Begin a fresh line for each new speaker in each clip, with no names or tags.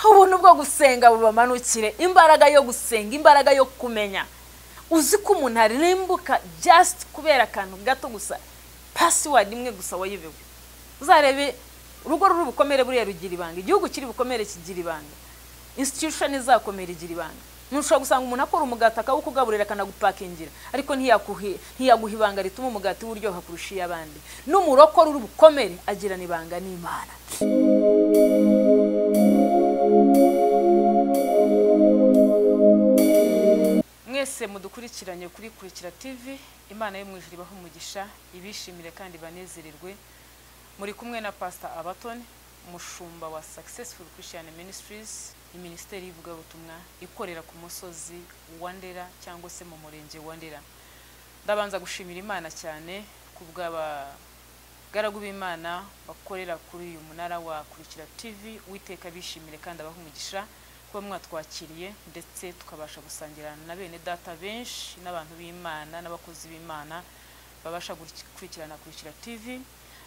ubuntu bwo gusenga bubamanukire, imbaraga yo gusenga, imbaraga yo kumenya. Uzi ko umuntu arimbuka just kubera akantu gato gusa, password imwe gusa wayibewe. Uzarebe urugo ruri bukomere buriya rugira ibanga, igihugu kiri bukomere kigira ibanga, institution izakomera igira ibanga. Nushobora gusanga umuntu akora umugati akawukugaburira akanagupakingira, ariko ntiyaguha ibanga rituma umugati w'uryoha kurusha iy'abandi. N'umuroko ruri bukomere agirana ibanga n'Imana. Mwese mudukurikiranye kuri Kurikira TV, Imana yo mwijuru ibaha umugisha, ibishimire kandi banezererwe. Muri kumwe na Pastor Abaton, umushumba wa Successful Christian Ministries, Ministeri y'ivugabutumwa ikorera ku musozi wa Ndera cyangwa se mu murenge wa Ndera. Ndabanza gushimira Imana cyane kubw'abagaragu b'Imana bakorera kuri uyu munara wa Kurikira TV. Uwiteka bishimire kandi abaha umugisha kuba mwatwakiriye, ndetse tukabasha gusangira na bene data benshi n'abantu b'Imana n'abakozi b'Imana babasha gukurikirana Kurikira TV.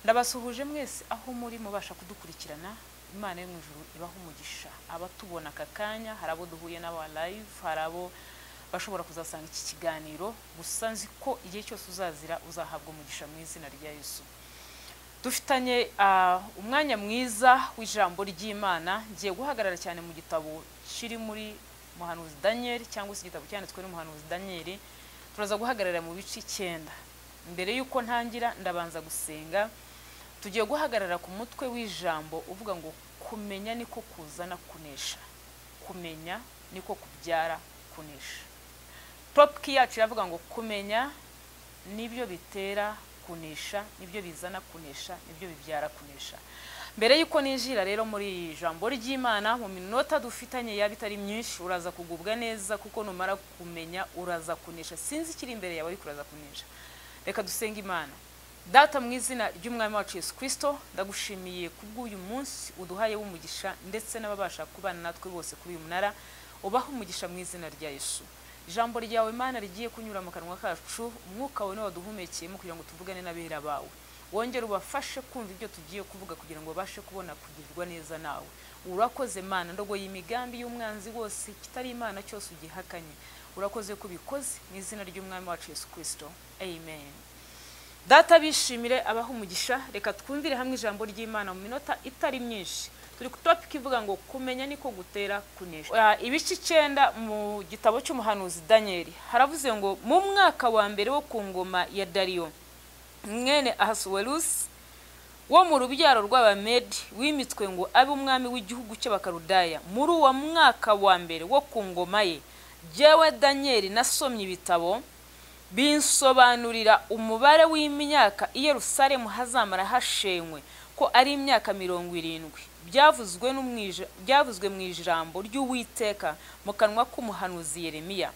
Ndabasuhuje mwese aho muri mubasha kudukurikirana. Imana yo mwijuru ibaha umugisha. Abatubona kakanya, harabo duhuye n'aba live, harabo bashobora kuzasanga iki kiganiro, gusa nzi ko igihe cyose uzazira uzahabwa umugisha mu izina rya Yesu. Dufitanye umwanya mwiza w'ijambo ry'Imana. Ngiye guhagarara cyane mu gitabo kiri muri Muhanuzi Daniel, cyangwa se igitabo cyanditswe n'umuhanuzi Daniel. Turaza guhagarara mu bice 9. Mbere yuko ntangira ndabanza gusenga. Tugiye guhagarara ku mutwe w'ijambo uvuga ngo kumenya niko kuzana kunesha. Kumenya niko kubyara kunesha. Topic yacu iravuga ngo kumenya nibyo bitera kunesha, nibyo bizana kunesha, nibyo bibyara kunesha. Mbere yuko ninjira rero muri ijambo ry'Imana, mu minota dufitanye yabitari myinshi, uraza kugubwa neza kuko numara kumenya uraza kunesha. Sinzi kiri imbere yawe ariko uraza kunesha. Reka dusenga Imana. Data mu izina ry'Umwami wacu Yesu Kristo, ndagushimiye kubw'uyu munsi uduhaye w'umugisha, ndetse n'ababasha kubana natwe bose kuri uyu munara. Ubaha umugisha mu izina rya Yesu. Ijambo ryawe Imana rigiye kunyura mu kanwa kacu, umwuka wawe waduhumekeyemo kugira ngo tuvugane n'abera bawe. Wongere ubafashe kumva ibyo tugiye kuvuga kugira ngo babashe kubona kugirirwa neza nawe. Urakoze Mana, ndogo y'imigambi y'umwanzi wose kitari Imana cyose ugihakanye. Urakoze kubikoze mu izina ry'Umwami wacu Yesu Kristo. Amen. Data bishimire abaha umugisha. Reka twumvire hamwe ijambo ry'Imana mu minota itari myinshi. Turi ku topic ivuga ngo kumenya niko gutera kunesha. Ibice 9 mu gitabo cy'umuhanuzi Daniel. Haravuze ngo mu mwaka wa mbere wo ku ngoma ya Dario mwene Ahasuwerusi wo mu rubyaro rw'Abamedi, wimitswe ngo abe umwami w'igihugu cy'Abakarudaya. Muri uwo mwaka wa mbere wo ku ngoma ye, jewe Daniel nasomye ibitabo binsobanurira umubare w'imyaka i Yerusalemu hazamara hashenywe ko ari imyaka 70. Byavuzwe mu ijambo ry'Uwiteka mu kanwa k'umuhanuzi Yeremiya.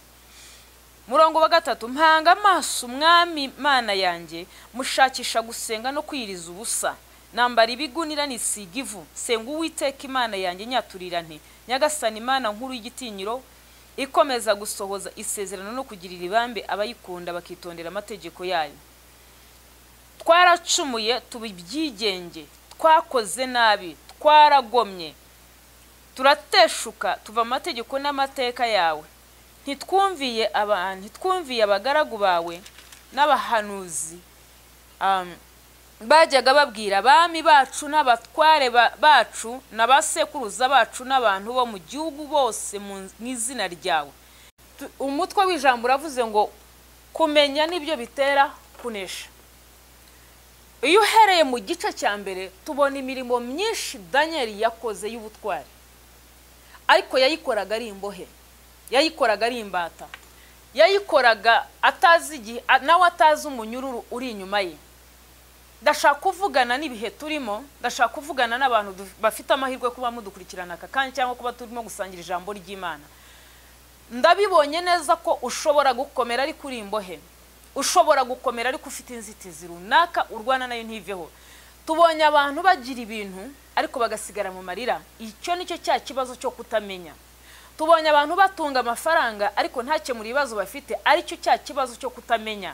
Murongo wa 3, mpanga amaso umwami Mana yanjye, mushakisha gusenga no kwiriza ubusa. Nambara ibigunira nisiga ivu, senga Uwiteka Imana yanjye nyaturira nti, Nyagasani Imana nkuru y'igitinyiro, ikomeza gusohoza isezerano no kugirira ibambe abayikunda bakitondera amategeko yayo. Twaracumuye tubibyigenge, twakoze nabi, twaragomye, turateshuka tuva amategeko n'amateka yawe. Ntitwumviye abagaragu bawe n'abahanuzi bajyaga babwira abami bacu n'abatware bacu n'abasekuruza bacu n'abantu bo mu gihugu bose mu izina ryawe. Umutwe w'ijambo uravuze ngo kumenya nibyo bitera kunesha. Iyo uhereye mu gice cya mbere tubona imirimo myinshi Daniel yakoze y'ubutware, ariko yayikoraga ari imbohe, yayikoraga ari imbata, yayikoraga atazi igihe nawe atazi umunyururu uri inyuma ye. Ndashaka kuvugana n'ibihe turimo, ndashaka kuvugana n'abantu bafite amahirwe kuba mudukurikirana aka kanya cyangwa kuba turimo gusangira ijambo ry'Imana. Ndabibonye neza ko ushobora gukomera ari kuri imbohe, ushobora gukomera ariko ufite inzitizi runaka urwana nayo ntiveho. Tubonye abantu bagira ibintu ariko bagasigara mu marira. Icyo nicyo cya kibazo cyo kutamenya. Tubonye abantu batunga amafaranga ariko ntakemura ibibazo bafite, aricyo cya kibazo cyo kutamenya.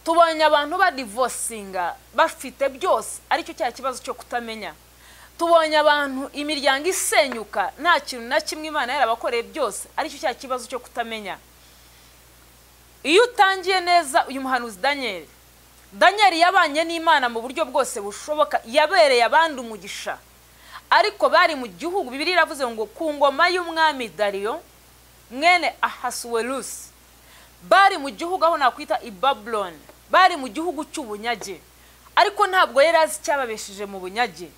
Tubonye abantu badivosinga bafite byose, aricyo cya kibazo cyo kutamenya. tubonye abantu imiryango isenyuka nta kintu na kimwe Imana yarabakoreye byose aricyo cya kibazo cyo kutamenya. Iyo utangiye neza uyu muhanuzi Daniel yabanye n'Imana mu buryo bwose bushoboka, yabereye abandi umugisha, ariko bari mu gihugu. Bibiliya iravuze ngo ku ngoma y'umwami Dariyo mwene Ahasuwerusi, bari mu gihugu aho nakwita i Babylon, bari mu gihugu cy'ubunyage, ariko ntabwo yari azi cyababesheje mu bunyage.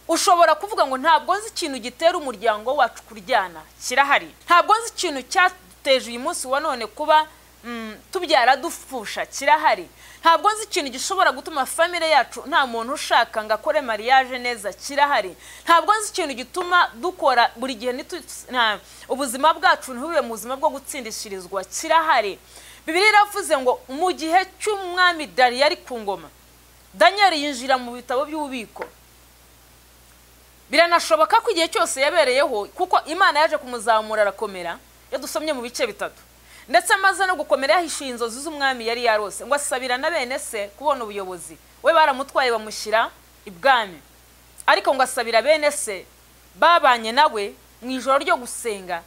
Ushobora kuvuga ngo ntabwo nzi ikintu gitera umuryango wacu kuryana, kirahari. Ntabwo nzi ikintu cyateje uyu munsi wa none kuba tubyara dupfusha, kirahari. Ntabwo nzi ikintu gishobora gutuma family yacu nta muntu ushaka ngo akore mariage neza, kirahari. Ntabwo nzi ikintu gituma dukora buri gihe ubuzima bwacu ntibube mu buzima bwo gutsindishirizwa, kirahari. Bibiliya iravuze ngo mu gihe cy'umwami Dariyo ari ku ngoma, Daniel yinjira mu bitabo by'ububiko. Biranashoboka ko igihe cyose yabereyeho, kuko Imana yaje kumuzamura arakomera, yadusomye mu bice bitatu. Ndetse amaze no gukomera yahishuye inzozi z'umwami yari yarose, ngo asabira na bene se kubona ubuyobozi. We baramutwaye bamushyira ibwami, ariko ngo asabira bene se babanye nawe mu ijoro ryo gusenga,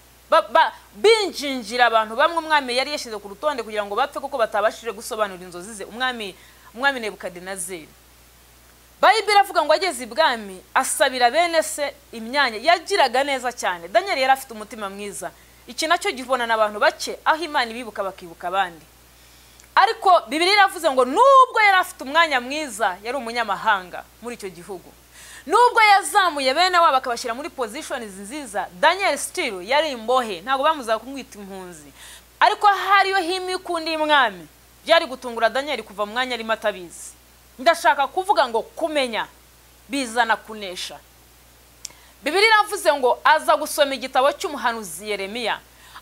binjinjira abantu bamwe umwami yari yashyize ku rutonde kugira ngo bapfe kuko batabashije gusobanura inzozi ze, umwami Nebukadinezeri. Bayibiri avuga ngo ageze ibwami asabira bene se imyanya. Yagiraga neza cyane. Daniel yari afite umutima mwiza. Iki nacyo gibona n'abantu bake aho Imana ibibuka bakibuka abandi. Ariko Bibiliya iravuze ngo nubwo yari afite umwanya mwiza, yari umunyamahanga muri icyo gihugu. Nubwo yazamuye bene wabo akabashyira muri positions nziza, Daniel still yari imbohe, ntago bamuzaga kumwita impunzi. Ariko hariyo himi kundi y'umwami, byari gutungura Daniel kuva mu mwanya ari matabizi. Ndashaka kuvuga ngo kumenya bizana kunesha. Bibiliya iravuze ngo aza gusoma igitabo cy'umuhanuzi Yeremiya,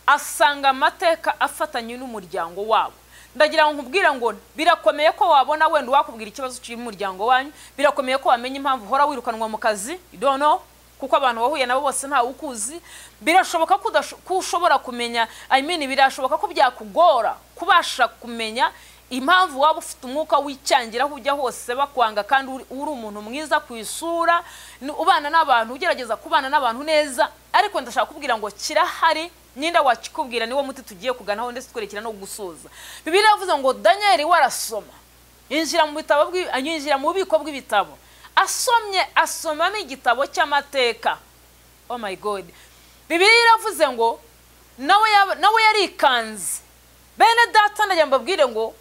asanga amateka afatanye n'umuryango wabo. Ndagira ngo nkubwira ngo birakomeye ko wabona wenda wakubwira ikibazo cy'umuryango wanyu, birakomeye ko wamenya impamvu hora wirukanwa mu kazi, you don't know, kuko abantu wahuye nabo bose nta ukuzi. Birashoboka ko ushobora kumenya, birashoboka ko byakugora kubasha kumenya impamvu waba ufite umwuka wicyangira aho ujya hose bakwanga kandi uri umuntu mwiza ku isura, ubana n'abantu, ugerageza kubana n'abantu neza. Ariko ndashaka kubwira ngo kirahari, ninda wakikubwira niwo muti tugiye kuganaho ndetse twerekera no gusoza. Bibiliya yavuze ngo Daniel warasoma, yinjira mu bubiko bw'ibitabo, asomamo igitabo cy'amateka. Oh my God. Bibiliya iravuze ngo nawe yarikanze. Bene data ndagira mbabwire ngo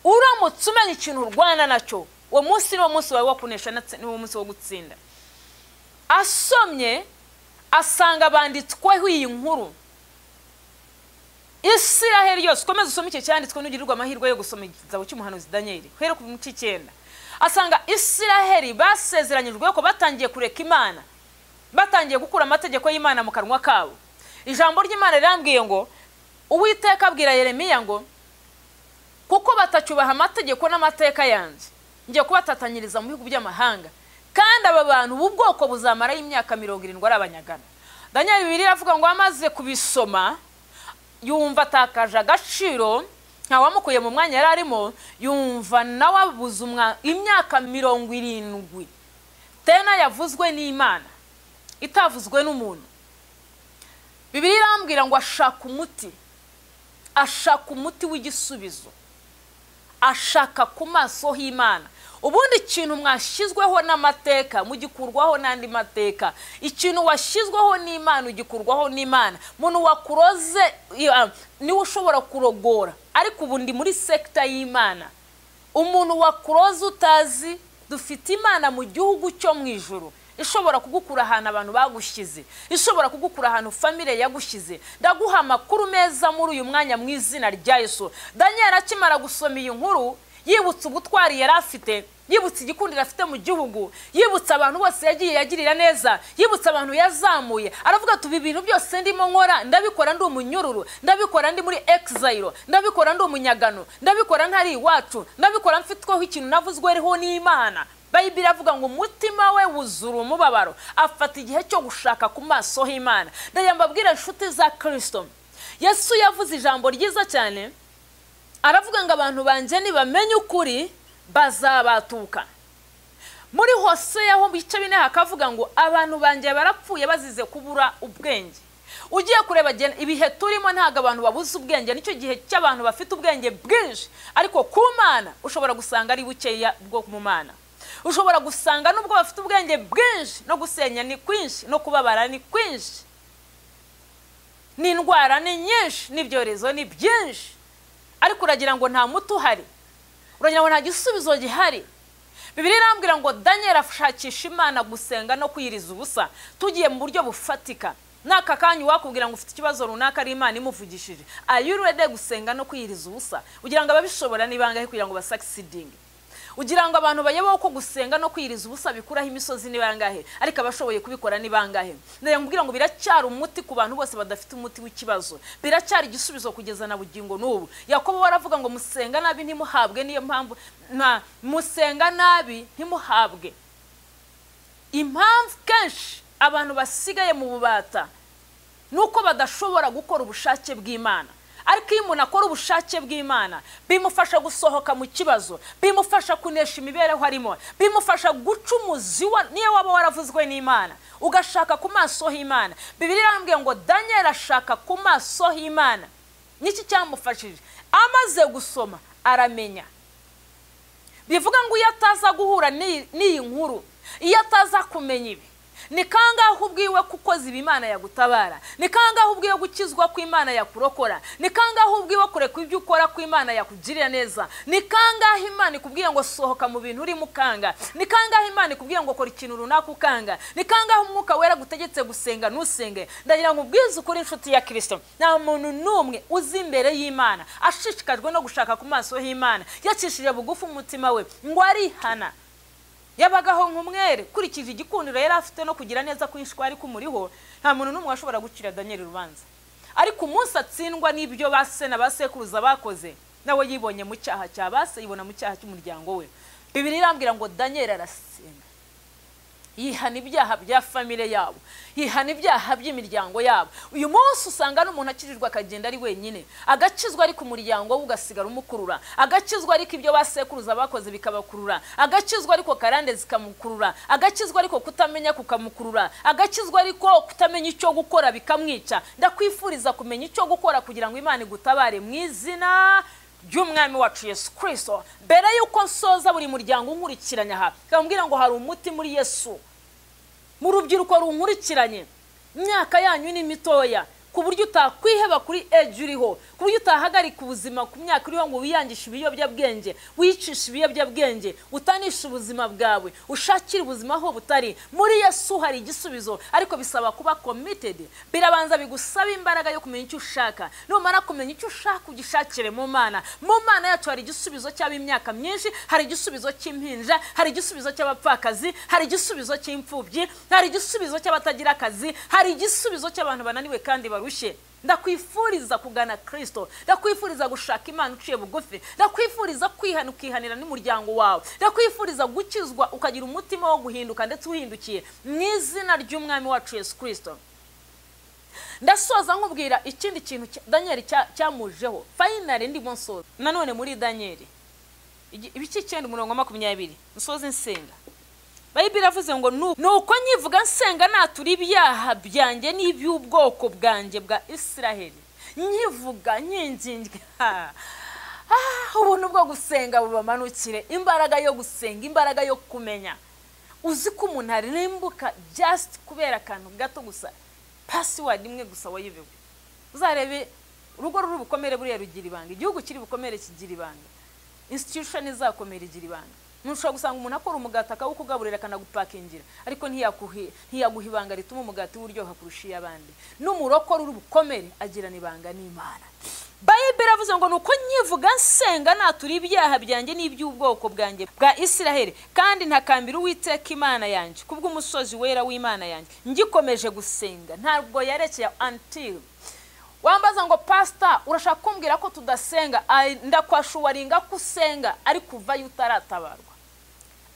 uramutse umenya ikintu urwana nacyo, uwo munsi niwo munsi wawe wo kunesha, niwo munsi wo gutsinda. Asomye asanga banditsweho iyi nkuru. Isiraheli yose, komeza usome icyo cyanditswe n'ugirirwa amahirwe yo gusoma igitabo cy'umuhanuzi Daniel, hera ku muci 9. Asanga Isiraheli basezeranyijwe ko batangiye kureka Imana, batangiye gukura amategeko y'Imana mu kanwa kabo. Ijambo ry'Imana rirambwiye ngo Uwiteka abwira Yeremiya ngo kuko batacyubaha amategeko n'amateka yanjye, ngiye kubatatanyiriza mu bihugu by'amahanga, kandi aba bantu ubwoko buzamara y'imyaka 70 ari abanyagano. Daniel Bibiliya avuga ngo amaze kubisoma yumva atakaje agaciro, nta wamukuye mu mwanya yari arimo, yumva nawe abuze imyaka 70 tena yavuzwe n'Imana itavuzwe n'umuntu. Bibiliya irambwira ngo ashaka umuti w'igisubizo, ashaka ku maso h'Imana. Ubundi ikintu mwashizweho n'amateka mugikurwaho n'andi mateka, ikintu washizweho n'Imana ugikurwaho n'Imana. Muntu wakuroze niwe ushobora kurogora, ariko ubundi muri sekta y'Imana umuntu wakuroze utazi, dufite Imana mu gihugu cyo mu ijuru ishobora kugukura ahantu abantu bagushize, ishobora kugukura ahantu family yagushize. Ndaguha amakuru meza muri uyu mwanya mu izina rya Yesu. Daniel akimara gusoma iyi nkuru, yibutse ubutwari yari afite, yibutse igikundiro afite mu gihugu, yibutse abantu bose yagiye yagirira neza, yibutse abantu yazamuye. Aravuga tubi ibintu byose ndimo nkora, ndabikora ndi umunyururu, ndabikora ndi muri exile, ndabikora ndi umunyagano, ndabikora ntari iwacu, ndabikora mfitweho ikintu navuzwe riho n'Imana. Bayibiri avuga ngo umutima we wuzura umubabaro, afata igihe cyo gushaka ku maso h'Imana. Ndayambabwira inshuti za Kristo, Yesu yavuze ijambo ryiza cyane, aravuga ngo abantu banje nibamenye ukuri bazabatuka. muri Hoseya ho bice 4 hakavuga ngo abantu banje barapfuye bazize kubura ubwenge. Ugiye kureba ibihe turimo ntago abantu babuze ubwenge, nicyo gihe cy'abantu bafite ubwenge bwinshi, ariko ku Mana ushobora gusanga ari bukeya bwo mu Mana. Ushobora gusanga nubwo bafite ubwenge bwinshi no gusenya ni kwinshi no kubabara ni kwinshi, n'indwara ni nyinshi, n'ibyorezo ni byinshi, ariko uragira ngo nta muti uhari, uragira ngo nta gisubizo gihari. Bibiliya irambwira ngo Daniel afashakisha Imana gusenga no kwiriza ubusa. Tugiye mu buryo bufatika, naka kanyu wakubwira ngo ufite ikibazo runaka ari Imana imuvugishije, ayurede gusenga no kwiriza ubusa, ugira ngo ababishobora ni bangahe kugira ngo basucceeding? Ugira ngo abantu bayoboye ko gusenga no kwiriza ubusa bikuraho imisozi ni bangahe, ariko abashoboye kubikora ni bangahe? Ndaye nkubwira ngo biracyari umuti ku bantu bose badafite umuti w'ikibazo, biracyari igisubizo kugeza na bugingo n'ubu. Yakobo waravuga ngo musenga nabi ntimuhabwe, niyo mpamvu musenga nabi ntimuhabwe. Impamvu kenshi abantu basigaye mu bubata nuko badashobora gukora ubushake bw'Imana. Ariko iyo umuntu akora ubushake bw'Imana bimufasha gusohoka mu kibazo, bimufasha kunesha imibereho harimo, bimufasha guca umuzi niyo waba waravuzwe n'Imana ugashaka ku maso h'Imana. Bibiliya irambwiye ngo Daniel ashaka ku maso h'Imana. Niki cyamufashije? Amaze gusoma aramenya. Bivuga ngo iyo ataza guhura n'iyi nkuru, iyo ataza kumenya ibi, ni kangahe ubwiwe kukoza ibimana yagutabara, ni kangahe ubwiwe gukizwa ku Imana yakurokora, ni kangahe ubwiwe kureka ibyo ukora ku Imana yakugirira neza, ni kangahe Imana ikubwiye ngo sohoka mu bintu uri mukanga, ni kangahe Imana ikubwiye ngo kora ikintu runaka ukanga, ni kangahe umwuka wera gutegetse gusenga nusenge. Ndagira ngo ubwize ukuri inshuti ya Kristo, nta muntu numwe uzi imbere y'Imana ashishikajwe no gushaka ku maso h'Imana yacishije bugufi umutima we ngo arihana. Yabagaho nk'umwere kurikije igikundiro yari afite no kugira neza kwishwa, ariko umuriho nta muntu numwe washobora gucira Daniel urubanza. Ariko umunsi atsindwa n'ibyo base na basekuruza bakoze, nawe yibonye mu cyaha cya base, yibona mu cyaha cy'umuryango we. Bibiliya irambwira ngo Daniel arasenga, yihana ibyaha bya family yabo, yihana ibyaha by'imiryango yabo. Uyu munsi usanga n'umuntu akirirwa akagenda ari wenyine, agakizwa ariko umuryango we ugasigara umukurura, agakizwa ariko ibyo basekuruza bakoze bikabakurura, agakizwa ariko karande zikamukurura, agakizwa ariko kutamenya kukamukurura, agakizwa ariko kutamenya icyo gukora bikamwica. Ndakwifuriza kumenya icyo gukora kugira ngo Imana igutabare mu izina ry'Umwami wacu Yesu Kristo. Mbere yuko nsoza buri muryango unkurikiranya aha, kambwira ngo hari umuti muri Yesu. Mu rubyiruko runkurikiranye, imyaka yanyu ni mitoya, ku buryo utakwiheba kuri age uriho, ku buryo utahagarika ubuzima ku myaka uriho ngo wiyangishe ibiyobyabwenge, wicishe ibiyobyabwenge, utanisha ubuzima bwawe, ushakire ubuzima aho butari. Muri Yesu hari igisubizo, ariko bisaba kuba committed. Birabanza bigusaba imbaraga yo kumenya icyo ushaka. Numara kumenya icyo ushaka ugishakire mu Mana. Mu Mana yacu hari igisubizo cy'ab'imyaka myinshi, hari igisubizo cy'impinja, hari igisubizo cy'abapfakazi, hari igisubizo cy'imfubyi, hari igisubizo cy'abatagira akazi, hari igisubizo cy'abantu bananiwe kandi barushe. Ndakwifuriza kugana Kristo, ndakwifuriza gushaka Imana uciye bugufi, ndakwifuriza kwihana ukihanira n'umuryango wawe, ndakwifuriza gukizwa ukagira umutima wo guhinduka ndetse uhindukiye mu izina ry'Umwami wacu Yesu Kristo. Ndasoza nkubwira ikindi kintu Daniel cyamujeho. Finally ndi monsoza nanone muri Daniel ibice 9:20 nsoza nsenga. Bibiliya iravuze ngo nuko nyivuga nsenga natura ibyaha byanjye n'iby'ubwoko bwanjye bwa Isiraheli, nyivuga nyinginga ubuntu bwo gusenga bubamanukire, imbaraga yo gusenga, imbaraga yo kumenya. Uzi ko umuntu arimbuka just kubera akantu gato gusa, password imwe gusa wayibewe. Uzarebe urugo ruri bukomere buriya rugira ibanga, igihugu kiri bukomere kigira ibanga, institution izakomera igira ibanga. Nushobora gusanga umuntu akora umugati akawukugaburira akanagupakingira, ariko ntiyaguha ibanga rituma umugati w'uryoha kurusha iy'abandi. N'umurokore uri bukomere agirana ibanga n'Imana. Bibiliya iravuze ngo nuko nyivuga nsenga natura ibyaha byanjye n'iby'ubwoko bwanjye bwa Isiraheli, kandi ntakambira Uwiteka Imana yanjye kubw'umusozi wera w'Imana yanjye, ngikomeje gusenga. Ntabwo yarekeye until wambaza ngo pastor urashaka kumbwira ko tudasenga. Ndakwashuwaringa kusenga ari kuva yutaratabarwa.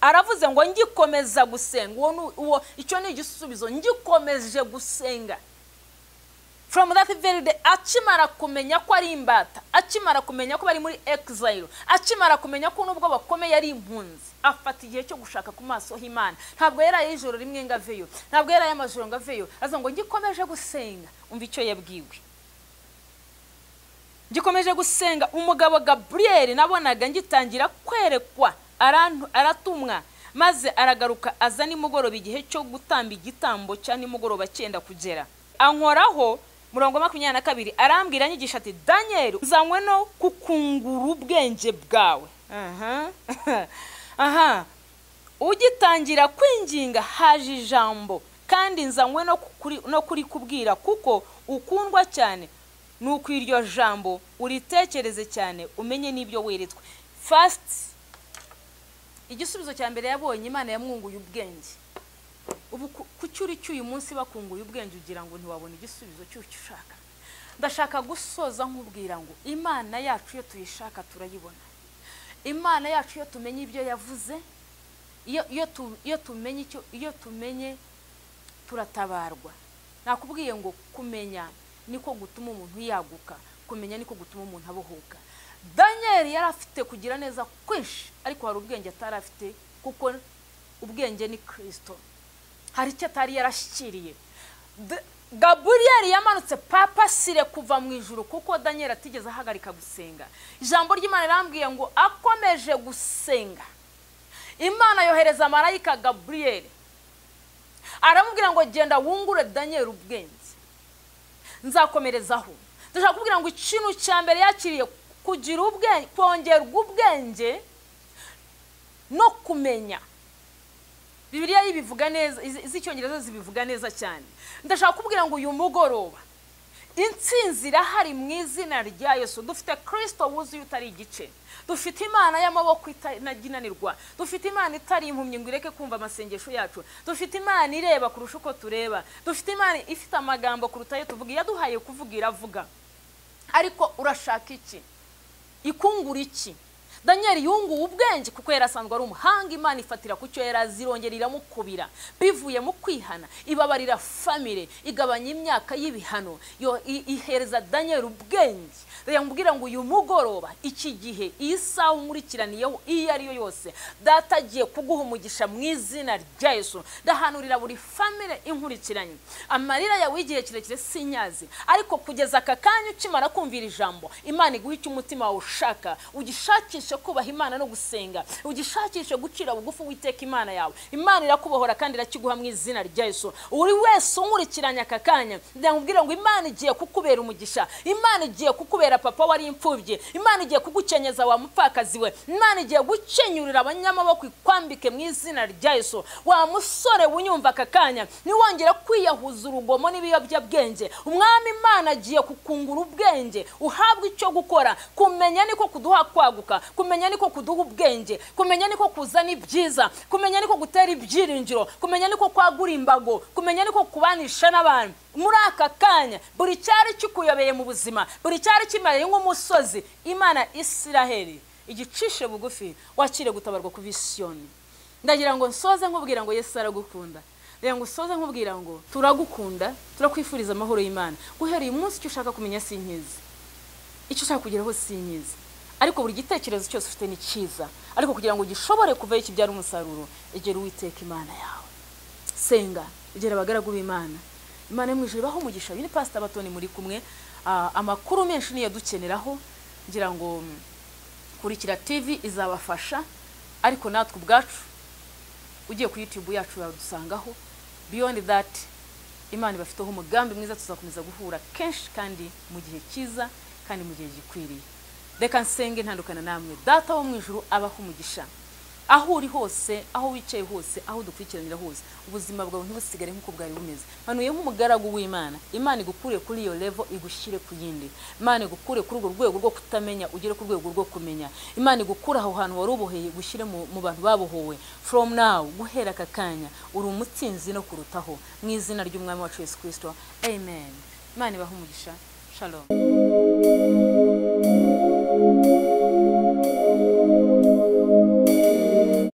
Aravuze ngo ngikomeza gusenga, uwo icyo ni igisubizo, ngikomeje gusenga. From that very day, akimara kumenya ko ari imbata, akimara kumenya ko bari muri exile, akimara kumenya ko nubwo bakomeye ari impunzi, afata igihe cyo gushaka ku maso h'Imana. Ntabwo yaraye ijoro rimwe ngaveyo, ntabwo yaraye amajoro ngaveyo, aza ngo ngikomeje gusenga. Umva icyo yabwiwe, ngikomeje gusenga. Umugabo Gabriel nabonaga ngitangira kwerekwa, aratumwa, maze aragaruka aza nimugoroba igihe cyo gutamba igitambo cya nimugoroba cyenda kugera. Ankoraho murongo 22 arambwira nyigisha ati, Daniel, uzanywe no kukungura ubwenge bwawe. Ugitangira kwinginga haje ijambo, kandi nzanywe no kuri kubwira, kuko ukundwa cyane. Nuko iryo jambo uritekereze cyane, umenye n'ibyo weretswe. First, igisubizo cya mbere yabonye, Imana yamwunguye ubwenge. Ubu kucyuri cyuyu munsi bakunguye ubwenge ugira ngo ntiwabona igisubizo cy'ucyo ushaka. Ndashaka gusoza nkubwira ngo Imana yacu iyo tuyishaka turayibona. Imana yacu iyo tumenye ibyo yavuze, iyo tumenye turatabarwa. Nakubwiye ngo kumenya niko gutuma umuntu yaguka, kumenya niko gutuma umuntu abohoka. Daniel yari afite kugira neza kwinshi, ariko hari ubwenge atari afite, kuko ubwenge ni Kristo. Hari icyo atari yarashyikiriye. Gabriel yamanutse papasire kuva mu ijuru, kuko Daniel atigeze ahagarika gusenga. Ijambo ry'Imana rambwiye ngo akomeje gusenga, Imana yohereza marayika Gabriel, aramubwira ngo genda wungure Daniel ubwenge, nzakomerezaho. Ndashaka kubwira ngo ikintu cya mbere yakiriye kugira ubwenge, kongerwa ubwenge no kumenya. Bibiliya yibivuga neza, iz'icyongereza zibivuga neza cyane. Ndashaka kubwira ngo uyu mugoroba intsinzi irahari mu izina rya Yesu. Dufite Kristo wuzuye utari igice, dufite Imana y'amaboko itanaginanirwa, dufite Imana itari impumyi ngo ireke kumva amasengesho yacu, dufite Imana ireba kurusha uko tureba, dufite Imana ifite amagambo kuruta ayo tuvuga. Yaduhaye kuvuga iravuga. Ariko urashaka iki? Ikungura iki? Daniel yunguye ubwenge kuko yarasanzwe ari umuhanga. Imana ifatira ku cyo yarazirongera iramukubira, bivuye mu kwihana, ibabarira family, igabanya imyaka y'ibihano, ihereza Daniel ubwenge. Yambwira ngo uyu mugoroba, iki gihe, isaha umurikiraniyeho iyo ari yo yose, data agiye kuguha umugisha mu izina rya Yesu. Ndahanurira buri family inkurikiranye, amarira yawe igihe kirekire sinyazi, ariko kugeza aka kanya ukimara kumvira ijambo, Imana iguha icyo umutima wawe ushaka. Ugishakishe kubaha Imana no gusenga, ugishakishe gucira bugufi Uwiteka Imana yawe. Imana irakubohora kandi irakiguha mu izina rya Yesu. Uri wese unkurikiranye aka kanya, ndamubwira ngo Imana igiye kukubera umugisha, Imana igiye kukubera papa wari imfubye, Imana igiye kugukenyeza wa mupfakazi we, Imana igiye gukenyurira abanyamaboko ikwambike mu izina rya Yesu. Wa musore unyumva aka kanya, niwongera kwiyahuza urugomo n'ibiyobyabwenge, Umwami Imana agiye kukungura ubwenge, uhabwa icyo gukora. Kumenya niko kuduha kwaguka, kumenya niko kuduha ubwenge, kumenya niko kuzana ibyiza, kumenya niko gutera ibyiringiro, kumenya niko kwagura imbago, kumenya niko kubanisha n'abantu. Muri aka kanya buri cyari kikuyobeye mu buzima, buri cyari kimareye nk'umusozi, Imana Isiraheli igicishe bugufi, wakire gutabarwa ku Visiyoni. Ndagira ngo nsoze nkubwira ngo Yesu aragukunda. Ndagira ngo nsoze nkubwira ngo turagukunda, turakwifuriza amahoro y'Imana. Guhereye umunsi icyo ushaka kumenya sinkizi, icyo ushaka kugeraho sinkizi, ariko buri gitekerezo cyose ufite ni cyiza. Ariko kugira ngo gishobore kuvayo kibyara umusaruro, egera Uwiteka Imana yawe, senga, egera abagaragu b'Imana. Imana mu ijuru baho umugisha. Uyu ni Pastor Batoni muri kumwe. Amakuru menshi niyo dukeneraho, ngira ngo kurikira TV izabafasha, ariko natwe ubwacu ugiye ku YouTube yacu yadusangaho. Beyond that, Imana ibafiteho umugambi mwiza, tuzakomeza guhura kenshi kandi mu gihe cyiza kandi mu gihe gikwiriye. Reka nsenge ntandukana namwe. Data wo mu ijuru abaho umugisha, aho uri hose, aho wicaye hose, aho dukurikiranira hose, ubuzima bwawe ntibusigare nk'uko bwari bumeze. Hanuye nk'umugaragu w'Imana, Imana igukure kuri iyo level igushyire ku yindi. Imana igukure kuri urwo rwego rwo kutamenya ugere ku rwego rwo kumenya. Imana igukura aho hantu wari uboheye gushyire mu bantu babohowe. From now, guhera aka kanya uri umutsinzi no kurutaho, mu izina ry'Umwami wacu Yesu Kristo. Amen. Imana ibahe umugisha. Shalom.